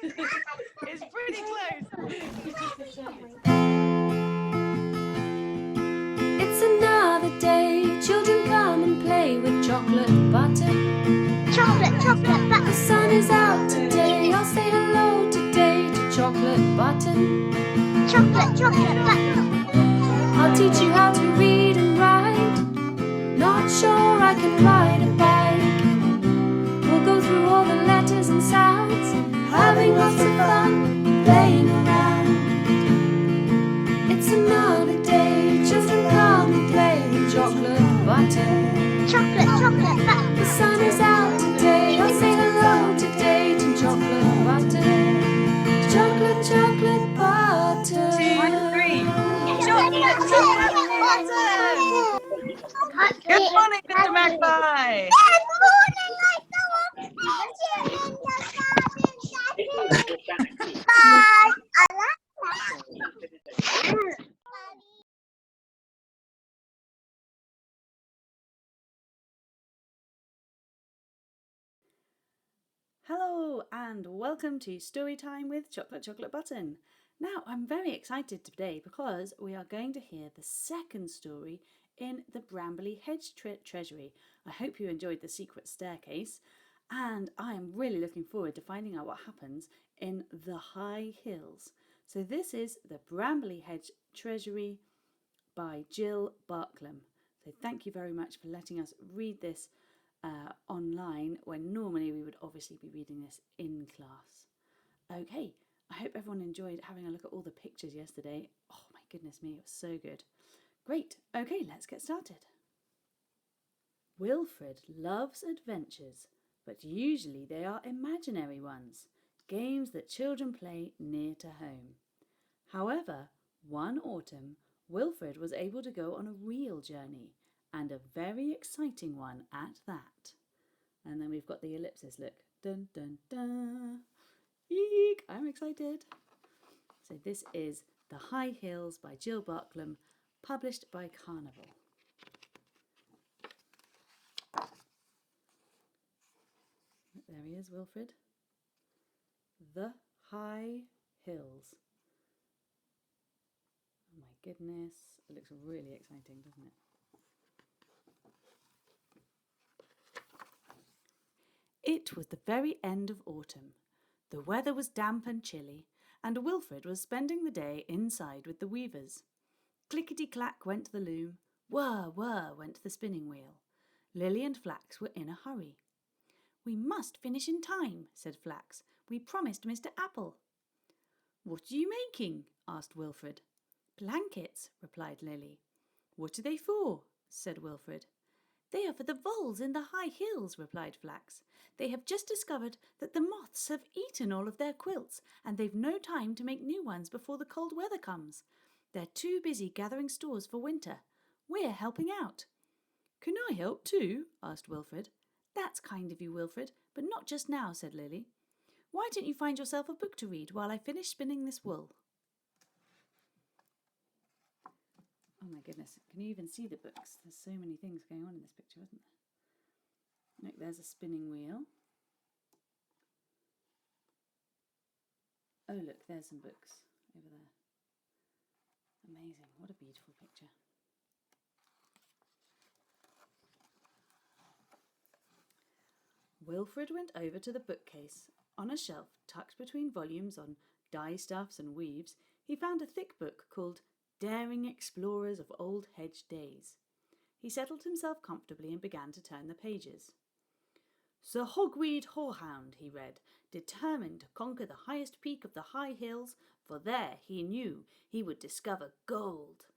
It's pretty close. It's another day. Children come and play with chocolate button. Chocolate The button. sun is out today. I'll say hello today to chocolate button. Chocolate button. I'll teach you how to read and write. Not sure I can ride a bike. We'll go through all the letters and sounds, having lots of fun playing around. It's another day. Children come and play with chocolate button. Chocolate button. The sun is out today. I'll say hello today to chocolate button. Chocolate button. 2, 3. Chocolate button. Good morning, Mr. Magpie. Good morning, I know I'm in the garden. Bye. I like that. Hello and welcome to Storytime with Chocolate Button. Now I'm very excited today because we are going to hear the second story in the Brambley Hedge Treasury. I hope you enjoyed the secret staircase and I am really looking forward to finding out what happens in the High Hills. So this is the Brambley Hedge Treasury by Jill Barklam. So thank you very much for letting us read this online when normally we would obviously be reading this in class. Okay, I hope everyone enjoyed having a look at all the pictures yesterday. Oh my goodness me, it was so good. Great, okay, let's get started. Wilfred loves adventures, but usually they are imaginary ones, games that children play near to home. However, one autumn, Wilfred was able to go on a real journey, and a very exciting one at that. And then we've got the ellipsis, look. Dun, dun, dun. Eek, I'm excited. So this is The High Hills by Jill Barklam, published by Carnival. There he is, Wilfred. The High Hills. Oh my goodness, it looks really exciting, doesn't it? It was the very end of autumn. The weather was damp and chilly, and Wilfred was spending the day inside with the weavers. Clickety-clack went the loom, whir, whir went the spinning wheel. Lily and Flax were in a hurry. "We must finish in time," said Flax. "We promised Mr. Apple." "What are you making?" asked Wilfred. "Blankets," replied Lily. "What are they for?" said Wilfred. "They are for the voles in the High Hills," replied Flax. "They have just discovered that the moths have eaten all of their quilts, and they've no time to make new ones before the cold weather comes. They're too busy gathering stores for winter. We're helping out." "Can I help too?" asked Wilfred. "That's kind of you, Wilfred, but not just now," said Lily. "Why don't you find yourself a book to read while I finish spinning this wool?" Oh my goodness, can you even see the books? There's so many things going on in this picture, isn't there? Look, there's a spinning wheel. Oh look, there's some books over there. Amazing, what a beautiful picture. Wilfred went over to the bookcase. On a shelf, tucked between volumes on dye stuffs and weaves, he found a thick book called Daring Explorers of Old Hedge Days. He settled himself comfortably and began to turn the pages. "Sir Hogweed Horehound," he read, determined to conquer the highest peak of the High Hills, for there, he knew, he would discover gold.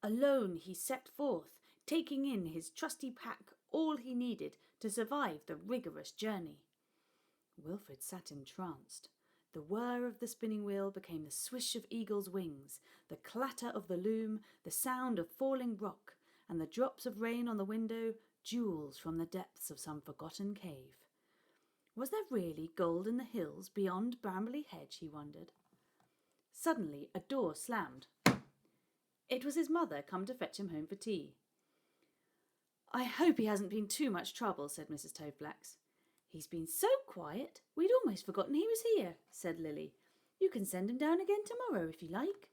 Alone he set forth, taking in his trusty pack all he needed to survive the rigorous journey. Wilfred sat entranced. The whir of the spinning wheel became the swish of eagle's wings, the clatter of the loom, the sound of falling rock, and the drops of rain on the window, jewels from the depths of some forgotten cave. Was there really gold in the hills beyond Brambley Hedge, he wondered. Suddenly a door slammed. It was his mother come to fetch him home for tea. "I hope he hasn't been too much trouble," said Mrs. Toadflax. "He's been so quiet, we'd almost forgotten he was here," said Lily. "You can send him down again tomorrow if you like."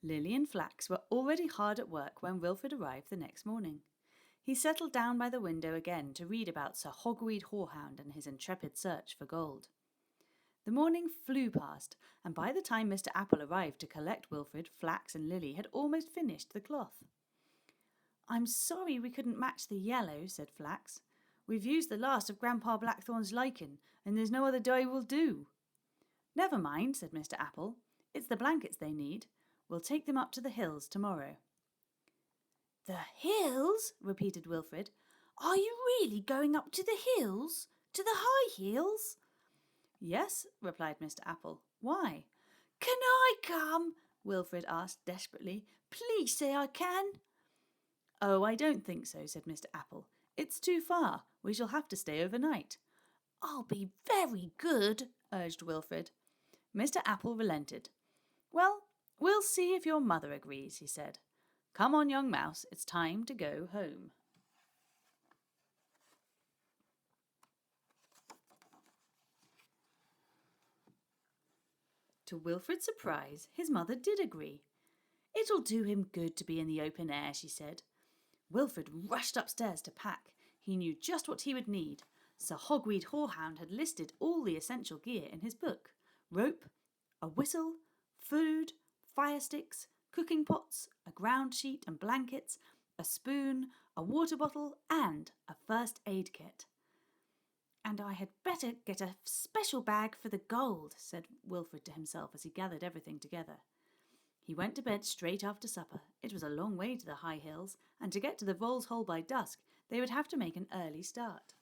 Lily and Flax were already hard at work when Wilfred arrived the next morning. He settled down by the window again to read about Sir Hogweed Horehound and his intrepid search for gold. The morning flew past, and by the time Mr. Apple arrived to collect Wilfred, Flax and Lily had almost finished the cloth. "I'm sorry we couldn't match the yellow," said Flax. "We've used the last of Grandpa Blackthorn's lichen, and there's no other dye will do." "Never mind," said Mr. Apple. "It's the blankets they need. We'll take them up to the hills tomorrow." "The hills?" repeated Wilfred. "Are you really going up to the hills? To the high hills?" "Yes," replied Mr. Apple. "Why?" "Can I come?" Wilfred asked desperately. "Please say I can." "Oh, I don't think so," said Mr. Apple. "It's too far. We shall have to stay overnight." "I'll be very good," urged Wilfred. Mr. Apple relented. "Well, we'll see if your mother agrees," he said. "Come on, young mouse, it's time to go home." To Wilfred's surprise, his mother did agree. "It'll do him good to be in the open air," she said. Wilfred rushed upstairs to pack. He knew just what he would need. Sir Hogweed Horehound had listed all the essential gear in his book: rope, a whistle, food, fire sticks, cooking pots, a ground sheet and blankets, a spoon, a water bottle, and a first aid kit. "And I had better get a special bag for the gold," said Wilfred to himself as he gathered everything together. He went to bed straight after supper. It was a long way to the high hills, and to get to the Vole's Hole by dusk, they would have to make an early start.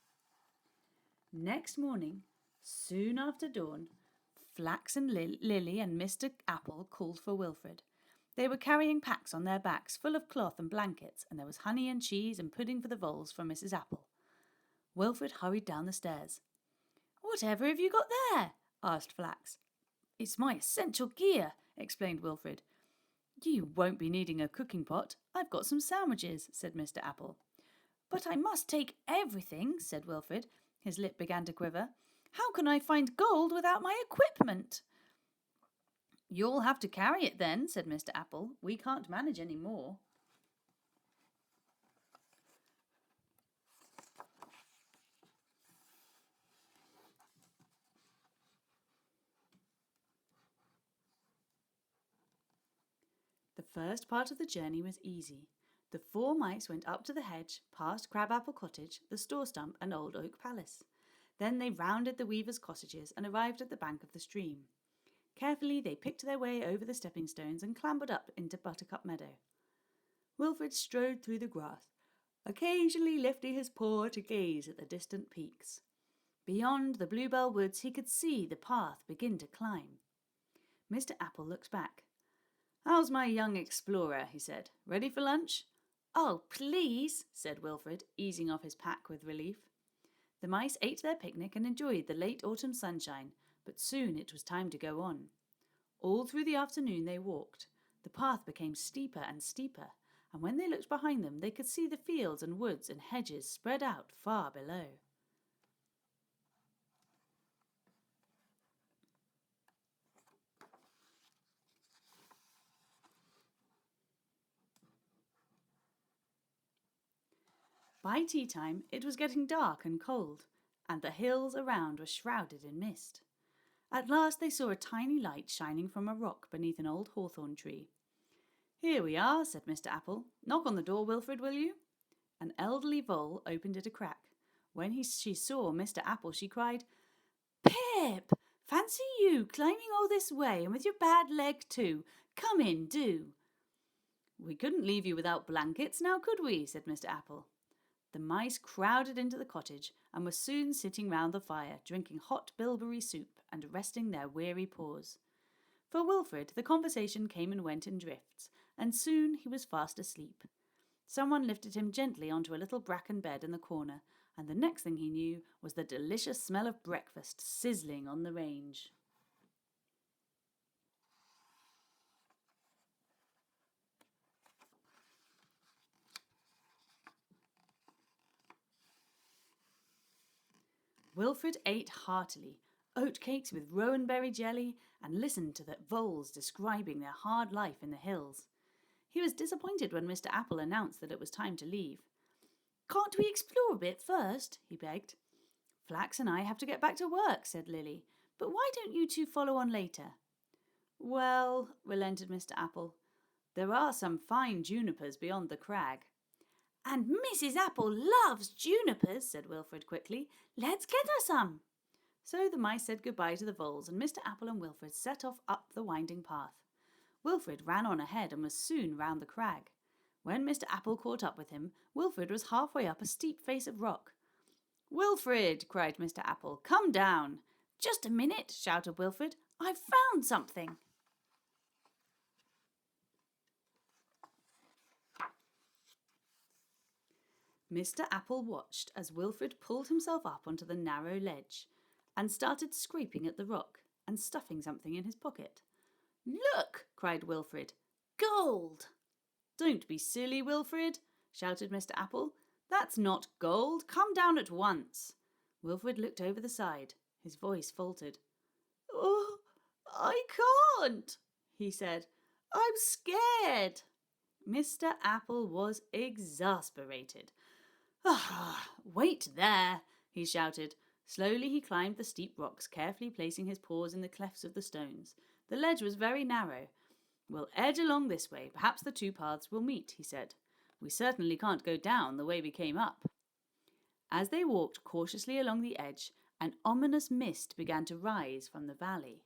Next morning, soon after dawn, Flax and Lily and Mr. Apple called for Wilfred. They were carrying packs on their backs full of cloth and blankets, and there was honey and cheese and pudding for the voles from Mrs. Apple. Wilfred hurried down the stairs. "Whatever have you got there?" asked Flax. "It's my essential gear," explained Wilfred. "You won't be needing a cooking pot. I've got some sandwiches," said Mr. Apple. "But I must take everything," said Wilfred. His lip began to quiver. "How can I find gold without my equipment?" "You'll have to carry it then," said Mr. Apple. "We can't manage any more." The first part of the journey was easy. The 4 mice went up to the hedge, past Crabapple Cottage, the Store Stump, and Old Oak Palace. Then they rounded the weavers' cottages and arrived at the bank of the stream. Carefully they picked their way over the stepping stones and clambered up into Buttercup Meadow. Wilfred strode through the grass, occasionally lifting his paw to gaze at the distant peaks. Beyond the Bluebell Woods he could see the path begin to climb. Mr. Apple looked back. "How's my young explorer?" he said. "Ready for lunch?" "Oh, please," said Wilfred, easing off his pack with relief. The mice ate their picnic and enjoyed the late autumn sunshine, but soon it was time to go on. All through the afternoon they walked. The path became steeper and steeper, and when they looked behind them they could see the fields and woods and hedges spread out far below. By tea time it was getting dark and cold, and the hills around were shrouded in mist. At last they saw a tiny light shining from a rock beneath an old hawthorn tree. "Here we are," said Mr. Apple. "Knock on the door, Wilfred, will you?" An elderly vole opened it a crack. When she saw Mr. Apple, she cried, "Pip! Fancy you climbing all this way, and with your bad leg too. Come in, do." "We couldn't leave you without blankets, now could we?" said Mr. Apple. The mice crowded into the cottage and were soon sitting round the fire, drinking hot bilberry soup and resting their weary paws. For Wilfred, the conversation came and went in drifts, and soon he was fast asleep. Someone lifted him gently onto a little bracken bed in the corner, and the next thing he knew was the delicious smell of breakfast sizzling on the range. Wilfred ate heartily, oatcakes with rowanberry jelly, and listened to the voles describing their hard life in the hills. He was disappointed when Mr. Apple announced that it was time to leave. "Can't we explore a bit first?" he begged. "Flax and I have to get back to work," said Lily. "But why don't you two follow on later?" "Well," relented Mr. Apple, "there are some fine junipers beyond the crag." "And Mrs. Apple loves junipers," said Wilfred quickly. "Let's get her some." So the mice said goodbye to the voles, and Mr. Apple and Wilfred set off up the winding path. Wilfred ran on ahead and was soon round the crag. When Mr. Apple caught up with him, Wilfred was halfway up a steep face of rock. "Wilfred!" cried Mr. Apple, "come down." "Just a minute," shouted Wilfred. "I've found something." Mr. Apple watched as Wilfred pulled himself up onto the narrow ledge and started scraping at the rock and stuffing something in his pocket. "Look!" cried Wilfred. "Gold!" "Don't be silly, Wilfred," shouted Mr. Apple. "That's not gold. Come down at once." Wilfred looked over the side. His voice faltered. "Oh, I can't," he said. "I'm scared." Mr. Apple was exasperated. "Ah, wait there," he shouted. Slowly he climbed the steep rocks, carefully placing his paws in the clefts of the stones. The ledge was very narrow. "We'll edge along this way. Perhaps the two paths will meet," he said. "We certainly can't go down the way we came up." As they walked cautiously along the edge, an ominous mist began to rise from the valley.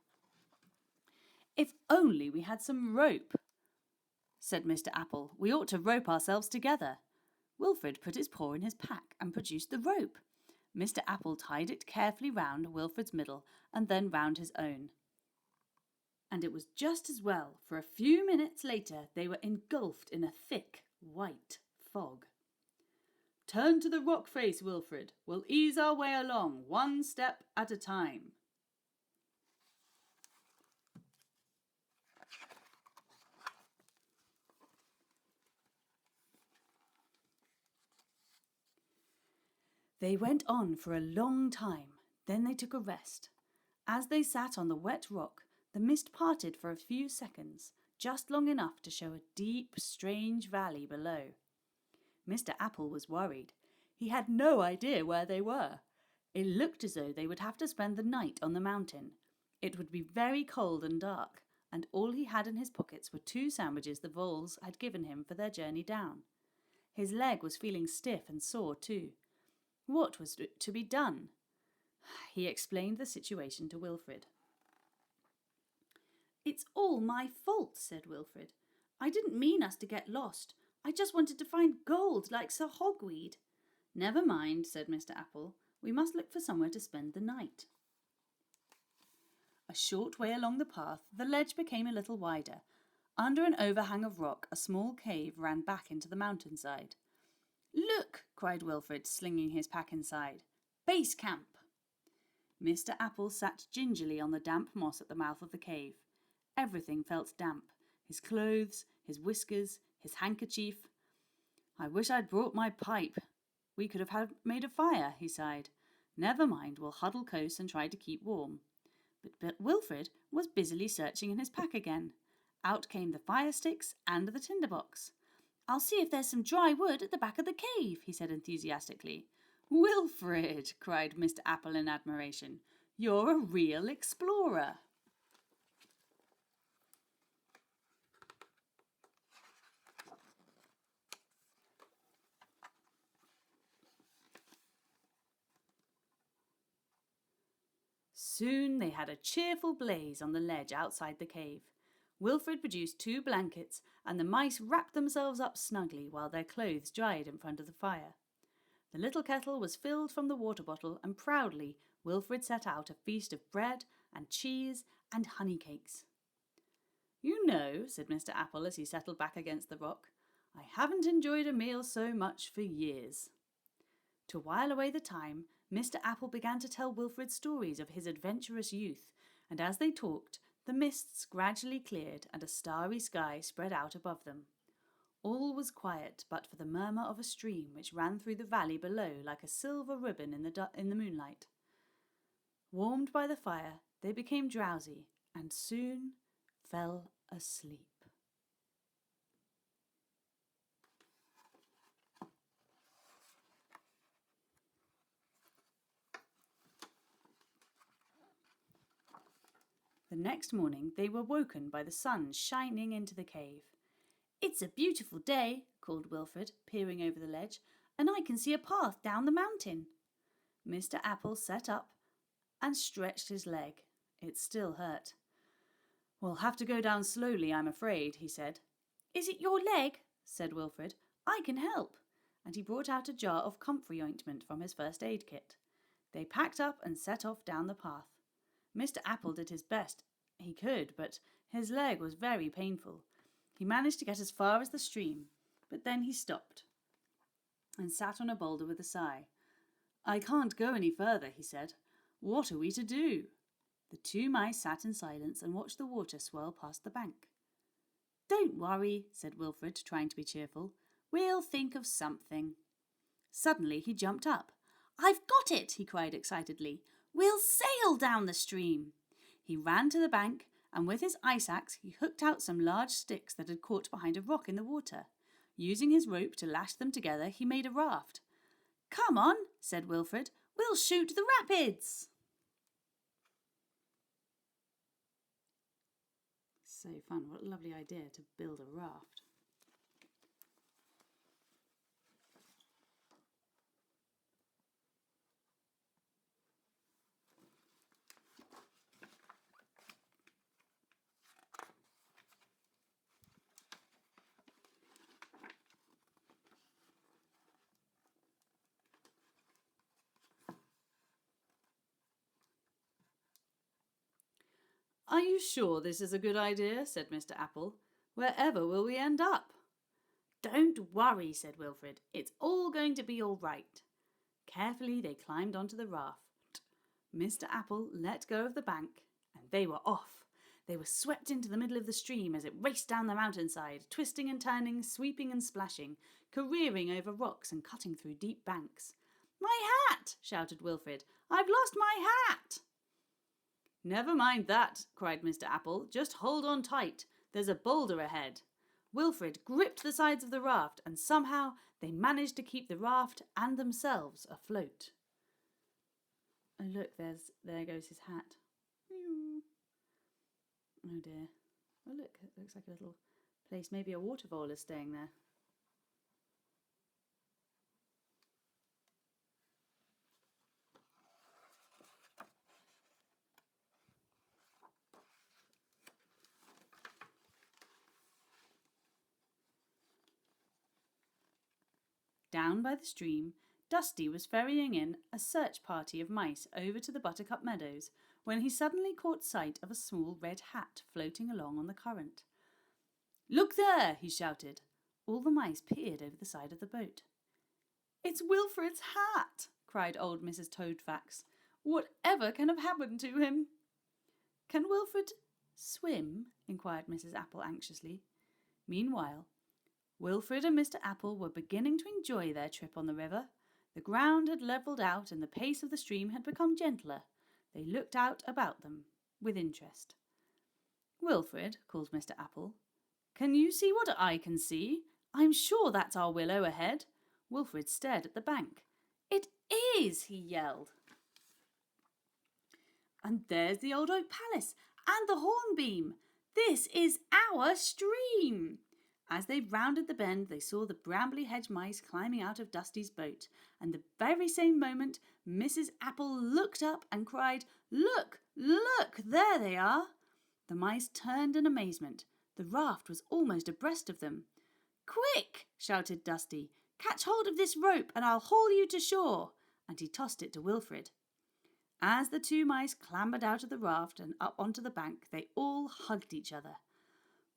"If only we had some rope," said Mr. Apple. "We ought to rope ourselves together." Wilfred put his paw in his pack and produced the rope. Mr. Apple tied it carefully round Wilfred's middle and then round his own. And it was just as well, for a few minutes later they were engulfed in a thick white fog. "Turn to the rock face, Wilfred. We'll ease our way along, one step at a time." They went on for a long time. Then they took a rest. As they sat on the wet rock, the mist parted for a few seconds, just long enough to show a deep, strange valley below. Mr. Apple was worried. He had no idea where they were. It looked as though they would have to spend the night on the mountain. It would be very cold and dark, and all he had in his pockets were 2 sandwiches the voles had given him for their journey down. His leg was feeling stiff and sore too. What was to be done? He explained the situation to Wilfred. "It's all my fault," said Wilfred. "I didn't mean us to get lost. I just wanted to find gold like Sir Hogweed." "Never mind," said Mr. Apple. "We must look for somewhere to spend the night." A short way along the path, the ledge became a little wider. Under an overhang of rock, a small cave ran back into the mountainside. "Look!" cried Wilfred, slinging his pack inside. "Base camp!" Mr. Apple sat gingerly on the damp moss at the mouth of the cave. Everything felt damp. His clothes, his whiskers, his handkerchief. "I wish I'd brought my pipe. We could have made a fire," he sighed. "Never mind, we'll huddle close and try to keep warm." But Wilfred was busily searching in his pack again. Out came the fire sticks and the tinderbox. "I'll see if there's some dry wood at the back of the cave," he said enthusiastically. "Wilfred!" cried Mr. Apple in admiration. "You're a real explorer." Soon they had a cheerful blaze on the ledge outside the cave. Wilfred produced 2 blankets, and the mice wrapped themselves up snugly while their clothes dried in front of the fire. The little kettle was filled from the water bottle, and proudly Wilfred set out a feast of bread and cheese and honey cakes. "You know," said Mr. Apple as he settled back against the rock, "I haven't enjoyed a meal so much for years." To while away the time, Mr. Apple began to tell Wilfred stories of his adventurous youth, and as they talked, the mists gradually cleared and a starry sky spread out above them. All was quiet but for the murmur of a stream which ran through the valley below like a silver ribbon in the moonlight. Warmed by the fire, they became drowsy and soon fell asleep. The next morning they were woken by the sun shining into the cave. "It's a beautiful day," called Wilfred, peering over the ledge, "and I can see a path down the mountain." Mr. Apple sat up and stretched his leg. It still hurt. "We'll have to go down slowly, I'm afraid," he said. "Is it your leg?" said Wilfred. "I can help." And he brought out a jar of comfrey ointment from his first aid kit. They packed up and set off down the path. Mr. Apple did his best he could, but his leg was very painful. He managed to get as far as the stream, but then he stopped and sat on a boulder with a sigh. "I can't go any further," he said. "What are we to do?" The 2 mice sat in silence and watched the water swirl past the bank. "Don't worry," said Wilfred, trying to be cheerful. "We'll think of something." Suddenly he jumped up. "I've got it!" he cried excitedly. "We'll sail down the stream." He ran to the bank, and with his ice axe he hooked out some large sticks that had caught behind a rock in the water. Using his rope to lash them together, he made a raft. "Come on," said Wilfred. "We'll shoot the rapids." So fun. What a lovely idea to build a raft. "Are you sure this is a good idea?" said Mr. Apple. "Wherever will we end up?" "Don't worry," said Wilfred. "It's all going to be all right." Carefully they climbed onto the raft. Mr. Apple let go of the bank, and they were off. They were swept into the middle of the stream as it raced down the mountainside, twisting and turning, sweeping and splashing, careering over rocks and cutting through deep banks. "My hat!" shouted Wilfred. "I've lost my hat!" "Never mind that," cried Mr. Apple. "Just hold on tight. There's a boulder ahead." Wilfred gripped the sides of the raft, and somehow they managed to keep the raft and themselves afloat. Oh look, there goes his hat. Oh dear. Oh look, it looks like a little place. Maybe a water vole is staying there. Down by the stream, Dusty was ferrying in a search party of mice over to the Buttercup Meadows when he suddenly caught sight of a small red hat floating along on the current. "Look there!" he shouted. All the mice peered over the side of the boat. "It's Wilfred's hat!" cried old Mrs. Toadfax. "Whatever can have happened to him?" "Can Wilfred swim?" inquired Mrs. Apple anxiously. Meanwhile, Wilfred and Mr. Apple were beginning to enjoy their trip on the river. The ground had levelled out and the pace of the stream had become gentler. They looked out about them with interest. "Wilfred," called Mr. Apple, "can you see what I can see? I'm sure that's our willow ahead." Wilfred stared at the bank. "It is!" he yelled. "And there's the old oak palace and the hornbeam. This is our stream." As they rounded the bend, they saw the brambly hedge mice climbing out of Dusty's boat, and the very same moment Mrs. Apple looked up and cried, "Look, look, there they are!" The mice turned in amazement. The raft was almost abreast of them. "Quick!" shouted Dusty. "Catch hold of this rope and I'll haul you to shore." And he tossed it to Wilfred. As the 2 mice clambered out of the raft and up onto the bank, they all hugged each other.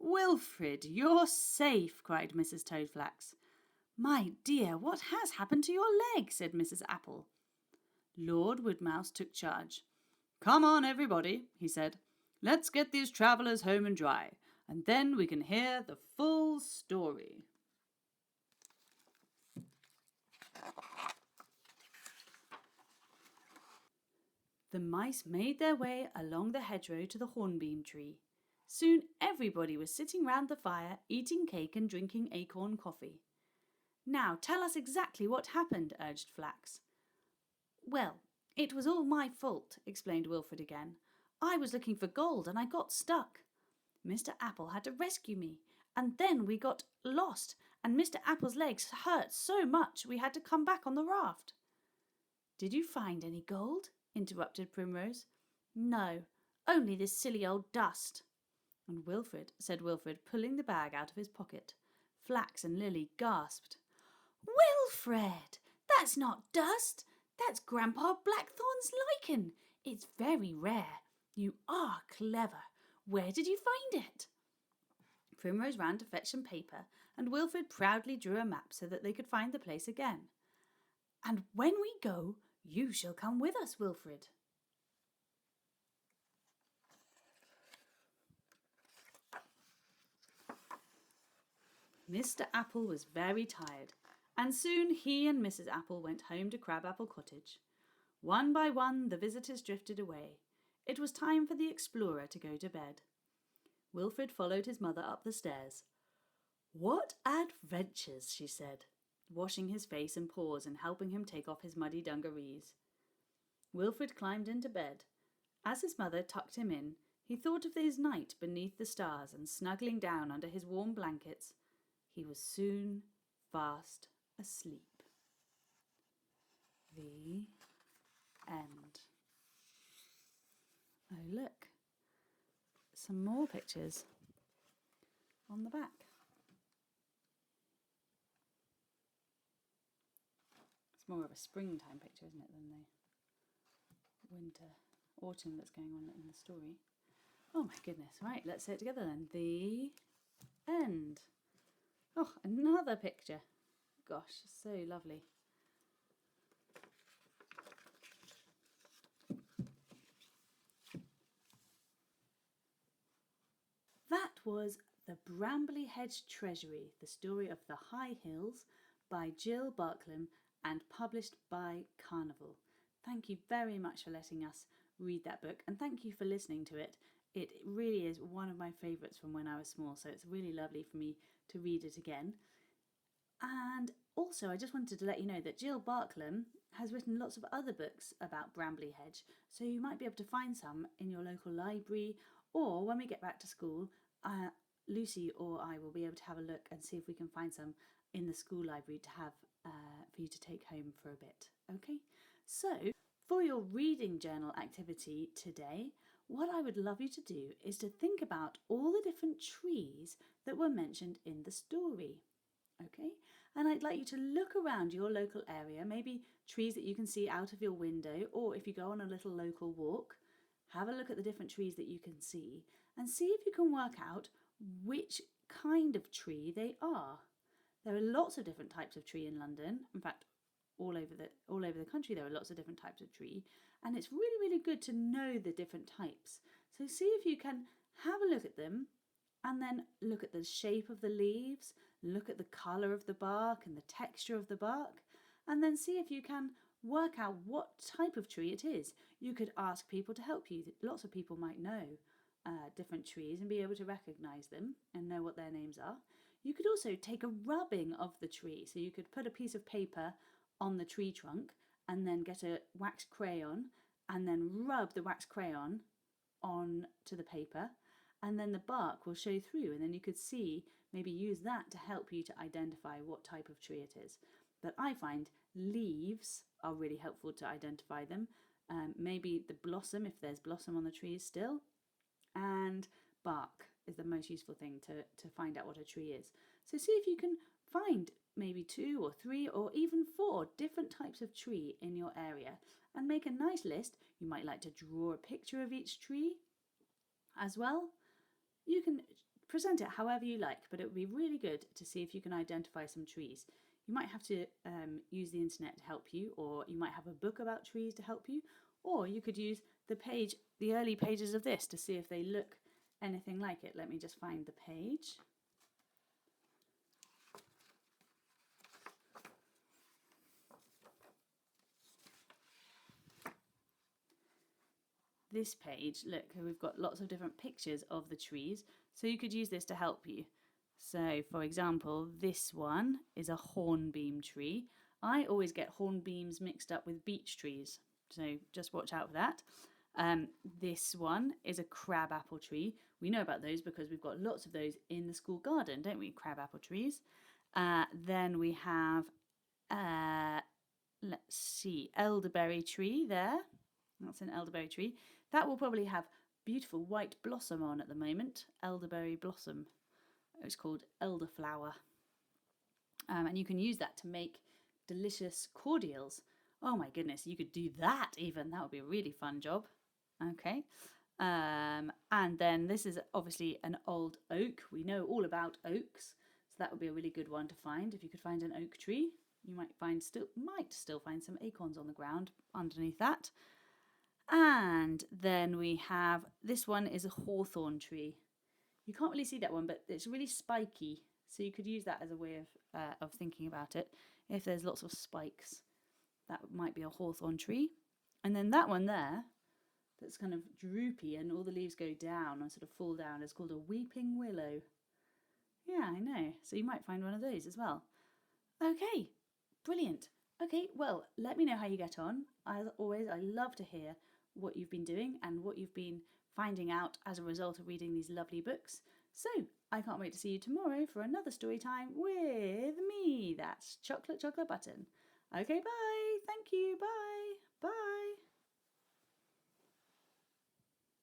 "Wilfred, you're safe!" cried Mrs. Toadflax. "My dear, what has happened to your leg?" said Mrs. Apple. Lord Woodmouse took charge. "Come on, everybody," he said. "Let's get these travellers home and dry, and then we can hear the full story." The mice made their way along the hedgerow to the hornbeam tree. Soon everybody was sitting round the fire, eating cake and drinking acorn coffee. Now tell us exactly what happened, urged Flax. Well, it was all my fault, explained Wilfred again. I was looking for gold and I got stuck. Mr. Apple had to rescue me, and then we got lost, and Mr. Apple's legs hurt so much we had to come back on the raft. Did you find any gold? Interrupted Primrose. No, only this silly old dust. And Wilfred, said Wilfred, pulling the bag out of his pocket. Flax and Lily gasped. Wilfred, that's not dust. That's Grandpa Blackthorn's lichen. It's very rare. You are clever. Where did you find it? Primrose ran to fetch some paper, and Wilfred proudly drew a map so that they could find the place again. And when we go, you shall come with us, Wilfred. Mr. Apple was very tired, and soon he and Mrs. Apple went home to Crabapple Cottage. One by one the visitors drifted away. It was time for the explorer to go to bed. Wilfred followed his mother up the stairs. What adventures, she said, washing his face and paws and helping him take off his muddy dungarees. Wilfred climbed into bed. As his mother tucked him in, he thought of his night beneath the stars, and snuggling down under his warm blankets, he was soon fast asleep. The end. Oh, look. Some more pictures on the back. It's more of a springtime picture, isn't it, than the winter, autumn that's going on in the story. Oh my goodness. Right, let's say it together then. The end. Oh, another picture. Gosh, so lovely. That was The Brambly Hedge Treasury, the story of the High Hills by Jill Barklam and published by Carnival. Thank you very much for letting us read that book, and thank you for listening to it. It really is one of my favourites from when I was small, so it's really lovely for me to read it again. And also, I just wanted to let you know that Jill Barklam has written lots of other books about Brambly Hedge, so you might be able to find some in your local library, or when we get back to school, Lucy or I will be able to have a look and see if we can find some in the school library to have for you to take home for a bit. Okay, so for your reading journal activity today, what I would love you to do is to think about all the different trees that were mentioned in the story. Okay, and I'd like you to look around your local area, maybe trees that you can see out of your window, or if you go on a little local walk, have a look at the different trees that you can see and see if you can work out which kind of tree they are. There are lots of different types of tree in London. In fact, all over the country there are lots of different types of tree, and it's really good to know the different types. So see if you can have a look at them, and then look at the shape of the leaves, look at the colour of the bark and the texture of the bark, and then see if you can work out what type of tree it is. You could ask people to help you. Lots of people might know different trees and be able to recognise them and know what their names are. You could also take a rubbing of the tree. So you could put a piece of paper on the tree trunk and then get a wax crayon and then rub the wax crayon on to the paper, and then the bark will show through, and then you could see, maybe use that to help you to identify what type of tree it is. But I find leaves are really helpful to identify them. Maybe the blossom, if there's blossom on the trees still, and bark is the most useful thing to find out what a tree is. So see if you can find maybe 2 or 3 or even 4 different types of tree in your area and make a nice list. You might like to draw a picture of each tree as well. You can present it however you like, but it would be really good to see if you can identify some trees. You might have to use the internet to help you, or you might have a book about trees to help you, or you could use the early pages of this to see if they look anything like it. Let me just find the page. this page, look, we've got lots of different pictures of the trees, so you could use this to help you. So, for example, this one is a hornbeam tree. I always get hornbeams mixed up with beech trees, so just watch out for that. This one is a crabapple tree. We know about those because we've got lots of those in the school garden, don't we? Crabapple trees. Then we have, let's see, elderberry tree there. That's an elderberry tree. That will probably have beautiful white blossom on at the moment. Elderberry blossom. It's called elderflower. And you can use that to make delicious cordials. Oh my goodness, you could do that even. That would be a really fun job. Okay. And then this is obviously an old oak. We know all about oaks. So that would be a really good one to find. If you could find an oak tree, you might still find some acorns on the ground underneath that. And then we have, this one is a hawthorn tree. You can't really see that one, but it's really spiky. So you could use that as a way of thinking about it. If there's lots of spikes, that might be a hawthorn tree. And then that one there, that's kind of droopy and all the leaves go down and sort of fall down, is called a weeping willow. Yeah, I know. So you might find one of those as well. Okay, brilliant. Okay, well, let me know how you get on. As always, I love to hear what you've been doing and what you've been finding out as a result of reading these lovely books. So I can't wait to see you tomorrow for another story time with me. That's Chocolate Button. Okay, bye. Thank you. Bye.